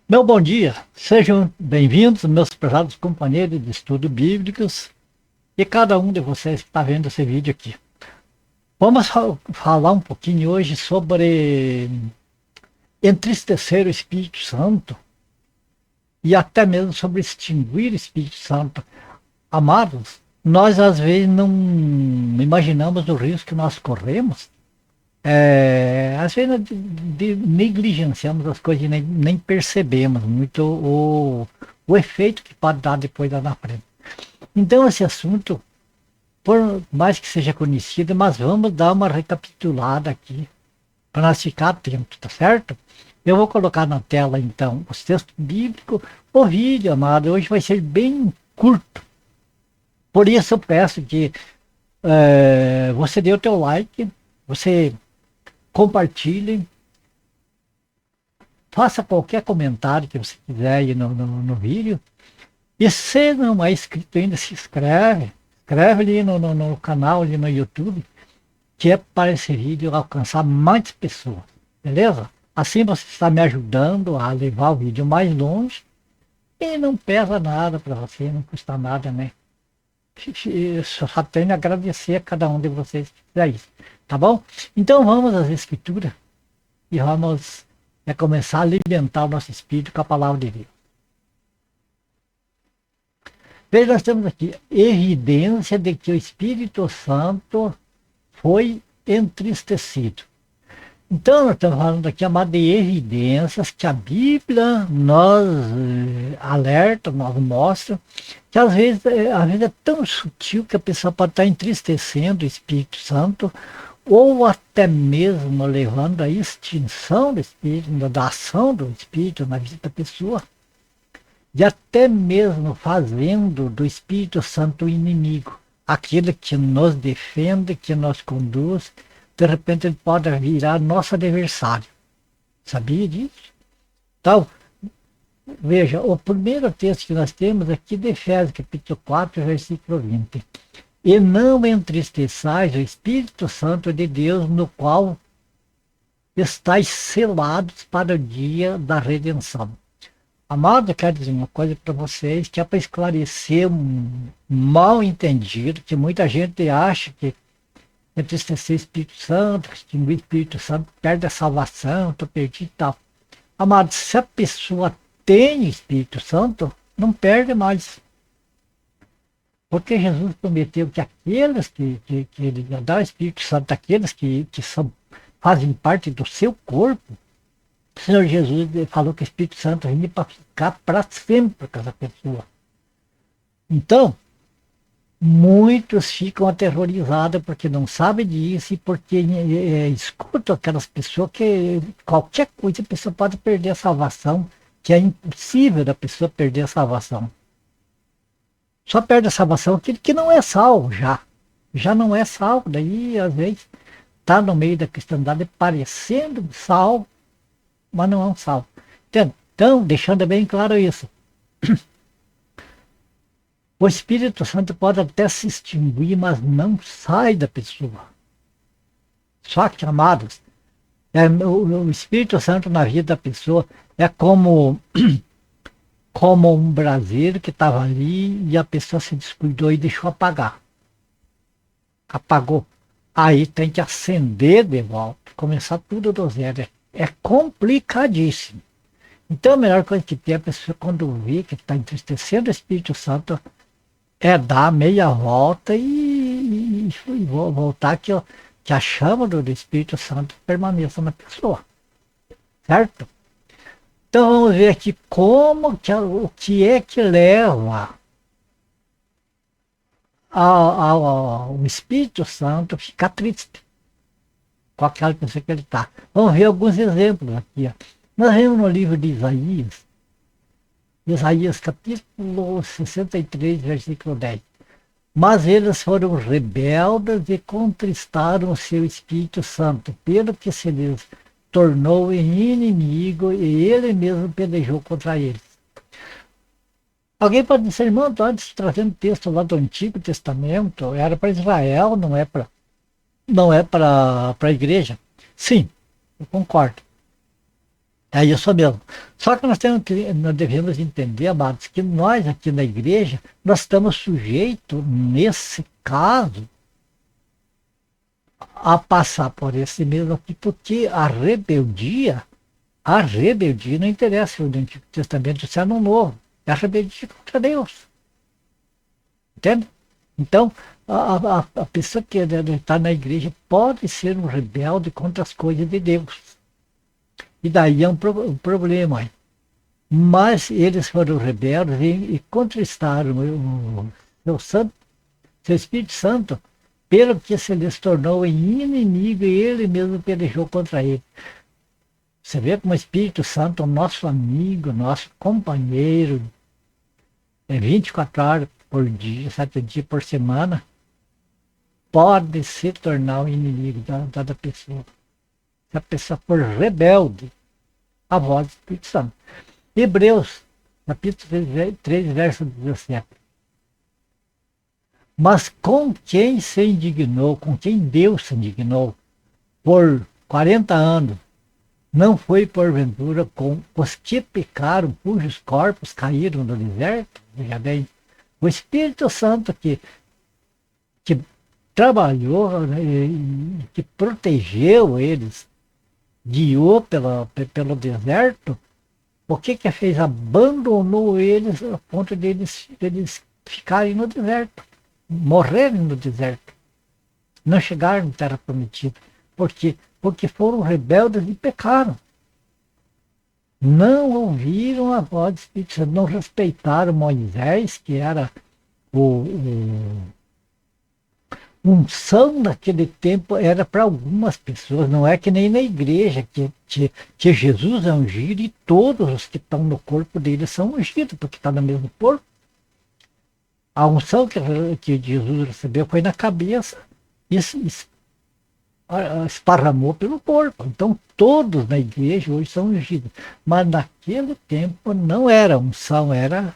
Meu bom dia, sejam bem-vindos, meus prezados companheiros de estudo bíblicos e cada um de vocês que está vendo esse vídeo aqui. Vamos falar um pouquinho hoje sobre entristecer o Espírito Santo e até mesmo sobre extinguir o Espírito Santo. Amados, nós às vezes não imaginamos o risco que nós corremos. Às vezes negligenciamos as coisas e nem percebemos muito o efeito que pode dar depois lá na frente. Então, esse assunto, por mais que seja conhecido, mas vamos dar uma recapitulada aqui, para nós ficar atentos, tá certo? Eu vou colocar na tela, então, os textos bíblicos. O vídeo, amado, hoje vai ser bem curto. Por isso, eu peço que você dê o teu like, você compartilhe, faça qualquer comentário que você quiser aí no vídeo. E se não é inscrito ainda, se inscreve. Inscreve ali no canal, ali no YouTube, que é para esse vídeo alcançar mais pessoas. Beleza? Assim você está me ajudando a levar o vídeo mais longe e não pesa nada para você, não custa nada, né? Eu só tenho a agradecer a cada um de vocês que fizer isso. Tá bom? Então vamos às escrituras e vamos começar a alimentar o nosso espírito com a palavra de Deus. Veja, nós temos aqui evidência de que o Espírito Santo foi entristecido. Então, nós estamos falando aqui, amado, de evidências que a Bíblia nos alerta, nos mostra, que às vezes é tão sutil que a pessoa pode estar entristecendo o Espírito Santo, ou até mesmo levando à extinção do Espírito, da ação do Espírito na vida da pessoa, e até mesmo fazendo do Espírito Santo o inimigo, aquele que nos defende, que nos conduz. De repente ele pode virar nosso adversário. Sabia disso? Então, veja, o primeiro texto que nós temos aqui de Efésios, capítulo 4, versículo 20. E não entristeçais o Espírito Santo de Deus, no qual estáis selados para o dia da redenção. Amado, eu quero dizer uma coisa para vocês, que é para esclarecer um mal entendido, que muita gente acha que entristecer o Espírito Santo, extinguir o Espírito Santo, perde a salvação, estou perdido e tal. Amado, se a pessoa tem o Espírito Santo, não perde mais. Porque Jesus prometeu que aqueles que ele ia dar o Espírito Santo, aqueles que fazem parte do seu corpo, o Senhor Jesus falou que o Espírito Santo vinha para ficar para sempre com essa pessoa. Então, muitos ficam aterrorizados porque não sabem disso e porque escutam aquelas pessoas que qualquer coisa a pessoa pode perder a salvação, que é impossível da pessoa perder a salvação. Só perde a salvação aquele que não é salvo já. Já não é salvo, daí às vezes está no meio da cristandade parecendo salvo, mas não é um salvo. Entende? Então, deixando bem claro isso. O Espírito Santo pode até se extinguir, mas não sai da pessoa. Só que, amados, o Espírito Santo na vida da pessoa é como um braseiro que estava ali e a pessoa se descuidou e deixou apagar. Apagou. Aí tem que acender de volta, começar tudo do zero. É complicadíssimo. Então a melhor coisa que tem a pessoa quando vê que está entristecendo o Espírito Santo é dar meia volta e voltar que a chama do Espírito Santo permaneça na pessoa. Certo? Então vamos ver aqui o que é que leva ao Espírito Santo ficar triste com aquela pessoa que ele está. Vamos ver alguns exemplos aqui. Ó. Nós vemos no livro de Isaías capítulo 63, versículo 10. Mas eles foram rebeldes e contristaram o seu Espírito Santo, pelo que se lhes tornou inimigo e ele mesmo pelejou contra eles. Alguém pode dizer, irmão, estou antes trazendo texto lá do Antigo Testamento, era para Israel, não é para a igreja. Sim, eu concordo. É isso mesmo. Só que nós devemos entender, amados, que nós aqui na igreja, nós estamos sujeitos, nesse caso, a passar por esse mesmo aqui, porque a rebeldia não interessa o Antigo Testamento, se é no Novo. É a rebeldia contra Deus. Entende? Então, a pessoa que está na igreja pode ser um rebelde contra as coisas de Deus. E daí é um problema. Mas eles foram rebeldes e contristaram seu Espírito Santo, pelo que se lhes tornou inimigo e ele mesmo pelejou contra ele. Você vê como o Espírito Santo é nosso amigo, nosso companheiro, 24 horas por dia, 7 dias por semana, pode se tornar um inimigo da pessoa. Se a pessoa for rebelde à voz do Espírito Santo. Hebreus, capítulo 3, verso 17. Mas com quem se indignou, com quem Deus se indignou por 40 anos, não foi porventura com os que pecaram, cujos corpos caíram no deserto? Veja bem, o Espírito Santo que trabalhou, né, que protegeu eles, guiou pelo deserto, o que fez? Abandonou eles a ponto deles ficarem no deserto, morrerem no deserto. Não chegaram na terra prometida. Por quê? Porque foram rebeldes e pecaram. Não ouviram a voz do Espírito Santo, não respeitaram Moisés, que era unção naquele tempo era para algumas pessoas, não é que nem na igreja, que Jesus é ungido e todos os que estão no corpo dele são ungidos, porque está no mesmo corpo. A unção que Jesus recebeu foi na cabeça e esparramou pelo corpo. Então todos na igreja hoje são ungidos. Mas naquele tempo não era unção, era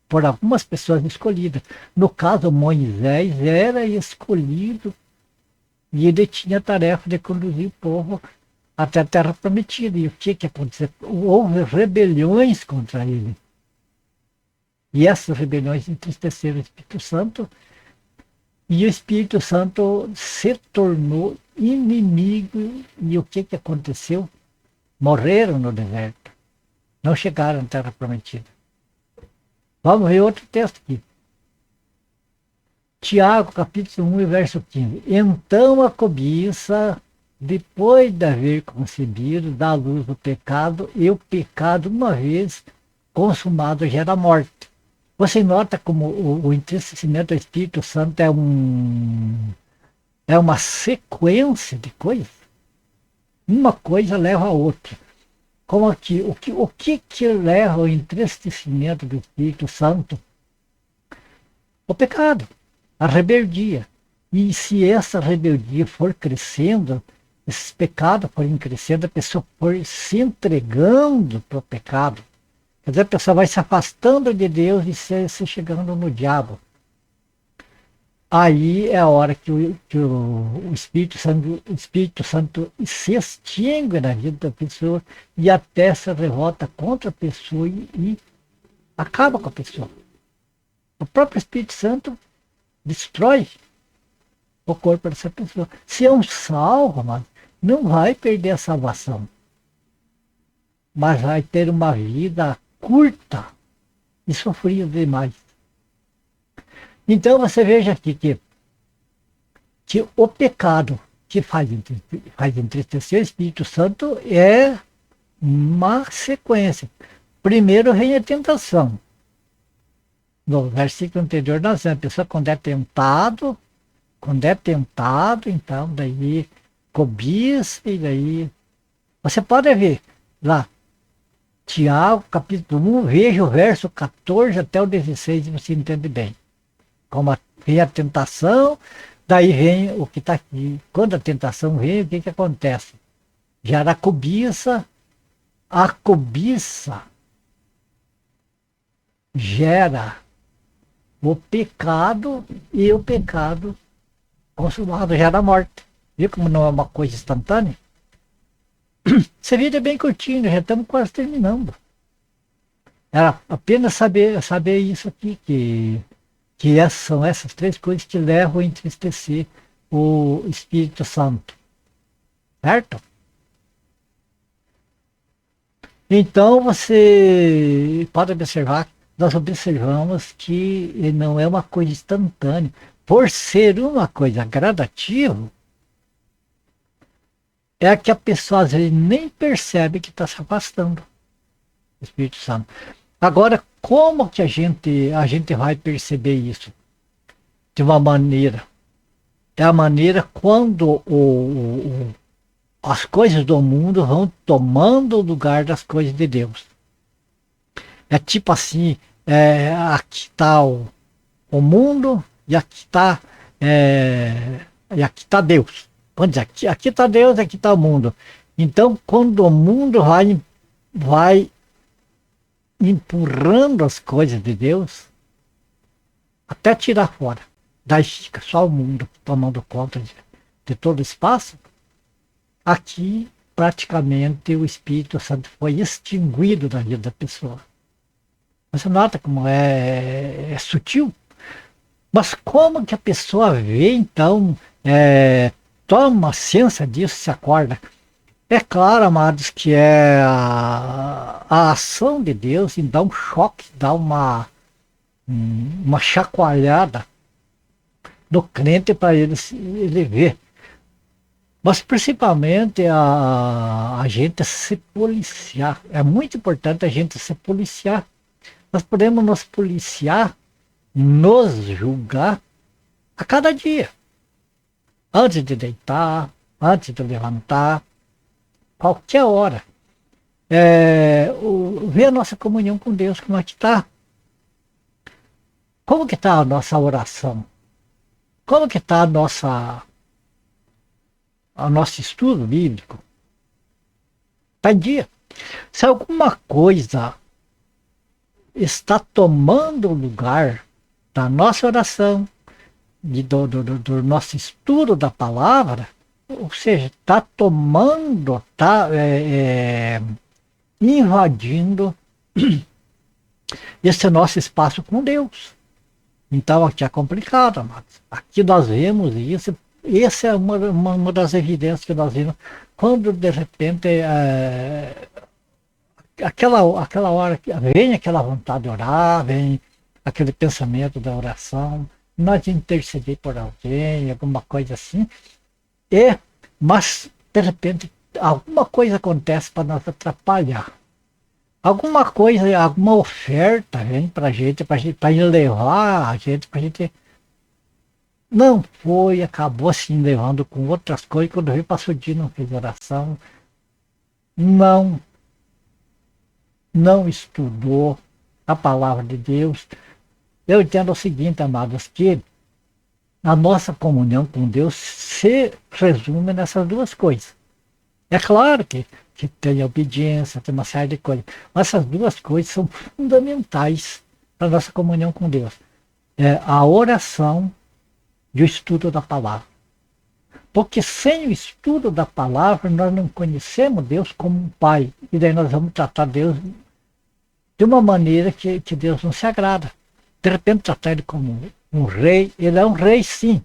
por algumas pessoas escolhidas. No caso, Moisés era escolhido e ele tinha a tarefa de conduzir o povo até a terra prometida. E o que aconteceu? Houve rebeliões contra ele. E essas rebeliões entristeceram o Espírito Santo, e o Espírito Santo se tornou inimigo. E o que aconteceu? Morreram no deserto. Não chegaram à terra prometida. Vamos ver outro texto aqui. Tiago, capítulo 1, verso 15. Então a cobiça, depois de haver concebido, dá luz do pecado, e o pecado, uma vez consumado, gera morte. Você nota como o entristecimento do Espírito Santo é uma sequência de coisas? Uma coisa leva a outra. Como aqui, o que leva ao entristecimento do Espírito Santo? O pecado, a rebeldia. E se essa rebeldia for crescendo, esses pecados forem crescendo, a pessoa for se entregando para o pecado, quer dizer, a pessoa vai se afastando de Deus e se chegando no diabo. Aí é a hora que o Espírito Santo se extingue na vida da pessoa e até se revolta contra a pessoa e acaba com a pessoa. O próprio Espírito Santo destrói o corpo dessa pessoa. Se é um salvo, mas não vai perder a salvação, mas vai ter uma vida curta e sofrida demais. Então você veja aqui que o pecado que faz entristecer o Espírito Santo é uma sequência. Primeiro vem a tentação. No versículo anterior nós vemos a pessoa quando é tentado, então daí cobiça e daí... Você pode ver lá, Tiago, capítulo 1, veja o verso 14 até o 16, você entende bem. Como vem a tentação, daí vem o que está aqui. Quando a tentação vem, o que acontece? Gera a cobiça gera o pecado, e o pecado consumado gera a morte. Viu como não é uma coisa instantânea? Esse vídeo é bem curtinho, já estamos quase terminando. Era apenas saber isso aqui, que são essas três coisas que levam a entristecer o Espírito Santo. Certo? Então você pode observar, nós observamos que não é uma coisa instantânea. Por ser uma coisa gradativa, é que a pessoa às vezes nem percebe que está se afastando do Espírito Santo. Agora, como que a gente vai perceber isso? De uma maneira. É a maneira quando as coisas do mundo vão tomando o lugar das coisas de Deus. É tipo assim, aqui está o mundo e aqui está Deus. Vamos dizer, aqui está Deus, aqui está o mundo. Então, quando o mundo vai empurrando as coisas de Deus, até tirar fora, daí fica só o mundo tomando conta de todo o espaço, aqui praticamente o Espírito Santo foi extinguido da vida da pessoa. Você nota como é sutil? Mas como que a pessoa vê, então, toma ciência disso, se acorda? É claro, amados, que é a ação de Deus e dá um choque, dá uma chacoalhada no crente para ele ver. Mas principalmente a gente se policiar. É muito importante a gente se policiar. Nós podemos nos policiar, nos julgar a cada dia. Antes de deitar, antes de levantar, qualquer hora. Ver a nossa comunhão com Deus, como é que está. Como que está a nossa oração? Como que está o nosso estudo bíblico? Está em dia. Se alguma coisa está tomando o lugar da nossa oração, do nosso estudo da palavra, ou seja, está tomando, está invadindo esse nosso espaço com Deus. Então aqui é complicado, amados. Aqui nós vemos isso. Essa é uma das evidências que nós vimos. Quando de repente aquela hora que vem aquela vontade de orar, vem aquele pensamento da oração, nós interceder por alguém, alguma coisa assim, mas de repente alguma coisa acontece para nos atrapalhar. Alguma coisa, alguma oferta vem para gente, para levar a gente, para a gente. Não foi, acabou assim levando com outras coisas. Quando veio, passou o dia, não fez oração. Não estudou a palavra de Deus. Eu entendo o seguinte, amados, que a nossa comunhão com Deus se resume nessas duas coisas. É claro que tem a obediência, tem uma série de coisas, mas essas duas coisas são fundamentais para a nossa comunhão com Deus. É a oração e o estudo da palavra. Porque sem o estudo da palavra, nós não conhecemos Deus como um pai. E daí nós vamos tratar Deus de uma maneira que Deus não se agrada. De repente tratar ele como um rei. Ele é um rei, sim.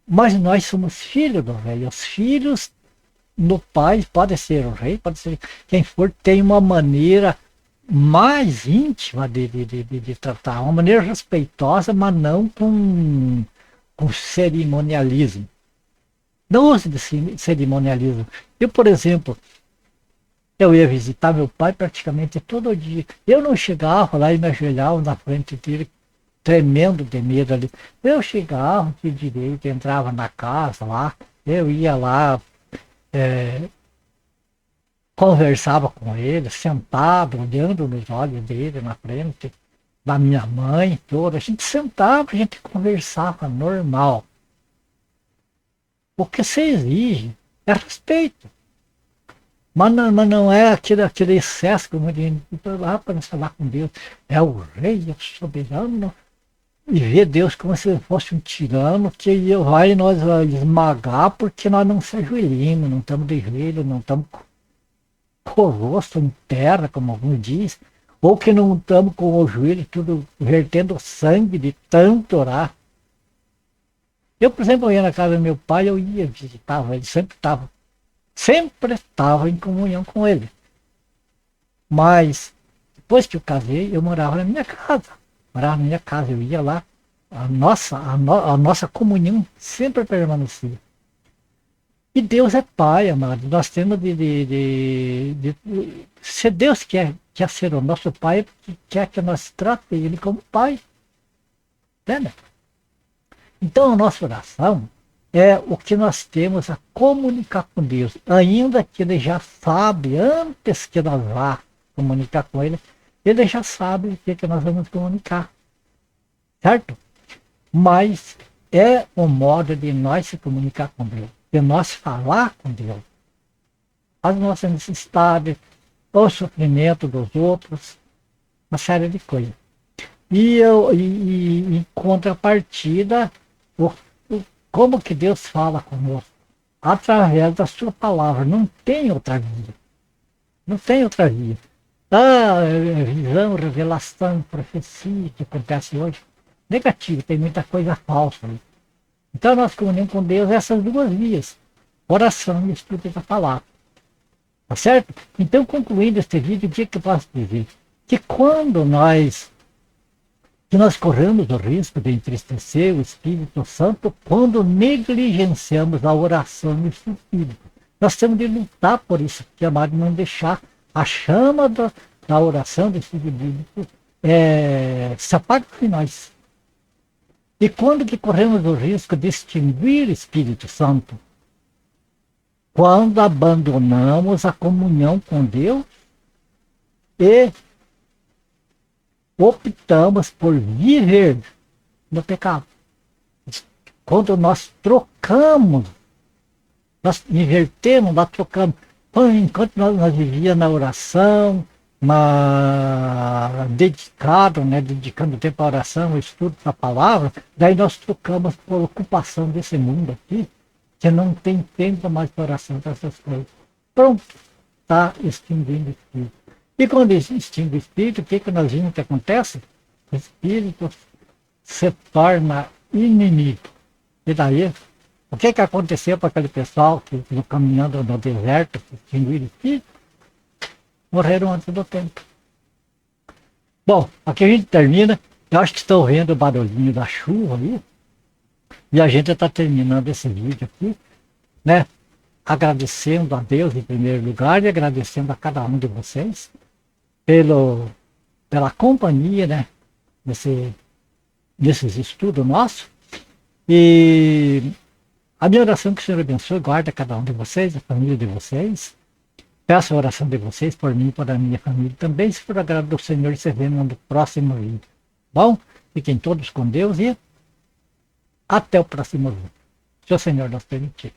Mas nós somos filhos do rei. Os filhos no pai, pode ser o rei, pode ser quem for, tem uma maneira mais íntima de tratar. Uma maneira respeitosa, mas não com cerimonialismo. Não use de cerimonialismo. Eu, por exemplo, eu ia visitar meu pai praticamente todo dia. Eu não chegava lá e me ajoelhava na frente dele, tremendo de medo ali. Eu chegava de direito, entrava na casa lá, eu ia lá, conversava com ele, sentado, olhando nos olhos dele na frente da minha mãe, toda. A gente sentava, a gente conversava normal. O que se exige é respeito. Mas não é aquele excesso que a gente para falar com Deus. É o rei, é o soberano. E ver Deus como se ele fosse um tirano que vai nos esmagar porque nós não se ajoelhamos, não estamos de joelho, não estamos com o rosto em terra, como alguns dizem, ou que não estamos com o joelho tudo vertendo sangue de tanto orar. Eu, por exemplo, eu ia na casa do meu pai, eu ia, visitava, ele sempre estava em comunhão com ele. Mas, depois que eu casei, eu morava na minha casa. Morava na minha casa, eu ia lá. A nossa comunhão sempre permanecia. E Deus é Pai, amado. Nós temos se Deus quer ser o nosso Pai, é porque quer que nós tratemos Ele como Pai. Entende? Então, a nossa oração é o que nós temos a comunicar com Deus. Ainda que Ele já sabe, antes que nós vá comunicar com Ele, Ele já sabe o que nós vamos comunicar. Certo? Mas é o modo de nós se comunicar com Deus, de nós falar com Deus. As nossas necessidades, o sofrimento dos outros, uma série de coisas. E em contrapartida, como que Deus fala conosco? Através da sua palavra. Não tem outra via. Não tem outra via. Visão, revelação, profecia que acontece hoje. Negativo, tem muita coisa falsa. Então nós comunicamos com Deus essas duas vias. Oração e estudo da palavra. Tá certo? Então, concluindo este vídeo, o que eu posso dizer? Que quando nós corremos o risco de entristecer o Espírito Santo quando negligenciamos a oração e o Espírito. Nós temos de lutar por isso, que amado, não deixar a chama da oração do Espírito se apagar em nós. E quando que corremos o risco de extinguir o Espírito Santo? Quando abandonamos a comunhão com Deus e optamos por viver no pecado. Quando nós trocamos, nós invertemos, nós trocamos. Enquanto nós vivíamos na oração, dedicando tempo à oração, ao estudo da palavra, daí nós trocamos por ocupação desse mundo aqui, que não tem tempo mais para oração, para essas coisas. Pronto, está extinguindo o Espírito. E quando extingue o Espírito, o que nós vimos que acontece? O Espírito se torna inimigo. E daí, o que aconteceu para aquele pessoal que ficou caminhando no deserto, que extinguiu o Espírito? Morreram antes do tempo. Bom, aqui a gente termina. Eu acho que estão vendo o barulhinho da chuva ali. E a gente está terminando esse vídeo aqui, né? Agradecendo a Deus em primeiro lugar e agradecendo a cada um de vocês pela companhia, né? Nesses estudos nossos. E a minha oração é que o Senhor abençoe, guarda cada um de vocês, a família de vocês. Peço a oração de vocês por mim e por a minha família também, se for agrado do Senhor, se vemos no próximo vídeo. Bom, fiquem todos com Deus e até o próximo vídeo. Se o Senhor nos permitir.